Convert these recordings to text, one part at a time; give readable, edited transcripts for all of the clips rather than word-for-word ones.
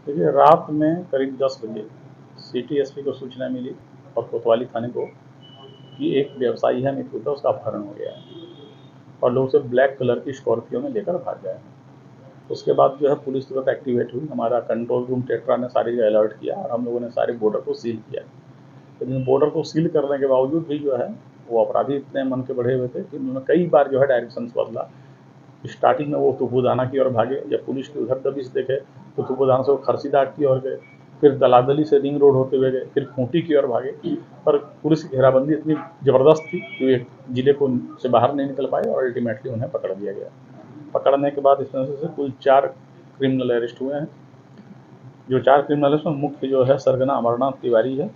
देखिए, रात में करीब 10 बजे सिटी एसपी को सूचना मिली और कोतवाली थाने को कि एक व्यवसायी है मित्रता, उसका अपहरण हो गया है और लोग उसे ब्लैक कलर की स्कॉर्पियो में लेकर भाग गए। उसके बाद जो है पुलिस तुरंत एक्टिवेट हुई। हमारा कंट्रोल रूम टेट्रा ने सारी अलर्ट किया और हम लोगों ने सारे बॉर्डर को सील किया। लेकिन बॉर्डर को सील करने के बावजूद भी जो है वो अपराधी इतने मन के बढ़े हुए थे कि उन्होंने कई बार जो है डायरेक्शन बदला। स्टार्टिंग में वो तुपुदाना की ओर भागे, जब पुलिस की उधर दबिश देखे तो तुपुदाना से वो खरसीदाग की ओर गए, फिर दलादली से रिंग रोड होते हुए गए, फिर खूंटी की ओर भागे। पर पुलिस की घेराबंदी इतनी ज़बरदस्त थी कि वे जिले को से बाहर नहीं निकल पाए और अल्टीमेटली उन्हें पकड़ लिया गया। पकड़ने के बाद इसमें से कुल 4 क्रिमिनल अरेस्ट हुए हैं। जो 4 क्रिमिनल में मुख्य जो है सरगना अमरनाथ तिवारी है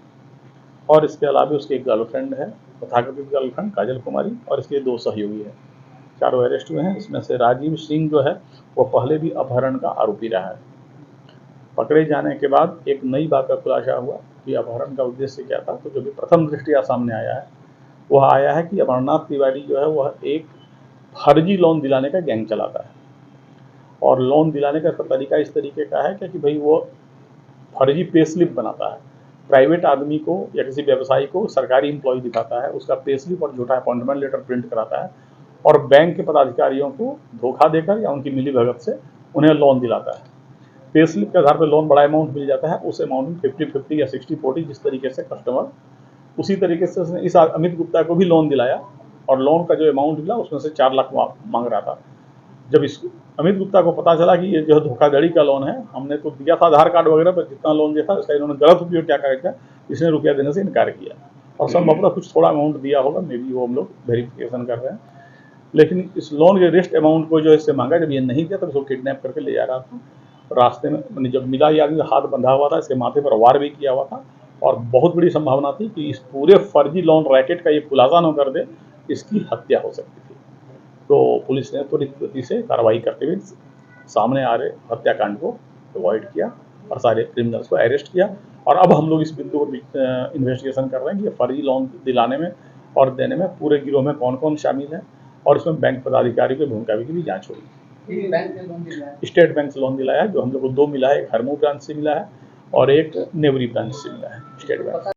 और इसके अलावा उसकी एक गर्लफ्रेंड है, तथाकथित गर्लफ्रेंड काजल कुमारी, और इसके 2 सहयोगी हैं। चारों अरेस्ट हुए हैं। इसमें से राजीव सिंह जो है वो पहले भी अपहरण का आरोपी रहा है। पकड़े जाने के बाद एक नई बात का खुलासा हुआ कि अपहरण का उद्देश्य क्या था। तो जो भी प्रथम दृष्टया सामने आया है वह आया है कि अमरनाथ तिवारी जो है वह एक फर्जी लोन दिलाने का गैंग चलाता है और लोन दिलाने का तरीका इस तरीके का है कि भाई वो फर्जी पे स्लिप बनाता है। प्राइवेट आदमी को या किसी व्यवसायी को सरकारी एम्प्लॉय दिखाता है, उसका पे स्लिप और झूठा अपॉइंटमेंट लेटर प्रिंट कराता है और बैंक के पदाधिकारियों को धोखा देकर या उनकी मिलीभगत से उन्हें लोन दिलाता है। पे स्लिप के आधार पर लोन बड़ा अमाउंट मिल जाता है, उस अमाउंट में 50-50 या 60-40 जिस तरीके से कस्टमर, उसी तरीके से उसने इस अमित गुप्ता को भी लोन दिलाया और लोन का जो अमाउंट मिला उसमें से 4 लाख मांग रहा था। जब इस अमित गुप्ता को पता चला कि ये जो धोखाधड़ी का लोन है, हमने तो दिया था आधार कार्ड वगैरह पर जितना लोन दिया था, इसका इन्होंने गलत उपयोग क्या किया, इसने रुपया देने से इनकार किया और संभवतः कुछ थोड़ा अमाउंट दिया होगा, मे बी वो हम लोग वेरिफिकेशन कर रहे हैं। लेकिन इस लोन के रेस्ट अमाउंट को जो इससे मांगा, जब ये नहीं दिया तब इसको किडनैप करके ले जा रहा था। रास्ते में जब मिला ये आदमी, हाथ बंधा हुआ था, इसके माथे पर वार भी किया हुआ था और बहुत बड़ी संभावना थी कि इस पूरे फर्जी लोन रैकेट का ये खुलासा न कर दे, इसकी हत्या हो सकती थी। तो पुलिस ने त्वरित गति से कार्रवाई करते हुए सामने आ रहे हत्याकांड को अवॉइड किया और सारे क्रिमिनल्स को अरेस्ट किया। और अब हम लोग इस बिंदु पर इन्वेस्टिगेशन कर रहे हैं कि फर्जी लोन दिलाने में और देने में पूरे गिरोह में कौन कौन शामिल है और इसमें बैंक पदाधिकारी की भूमिका की भी जांच होगी। स्टेट बैंक से लोन दिलाया है, जो हम लोग को 2 मिला है, एक हरमू ब्रांच से मिला है और एक नेवरी ब्रांच से मिला है। State bank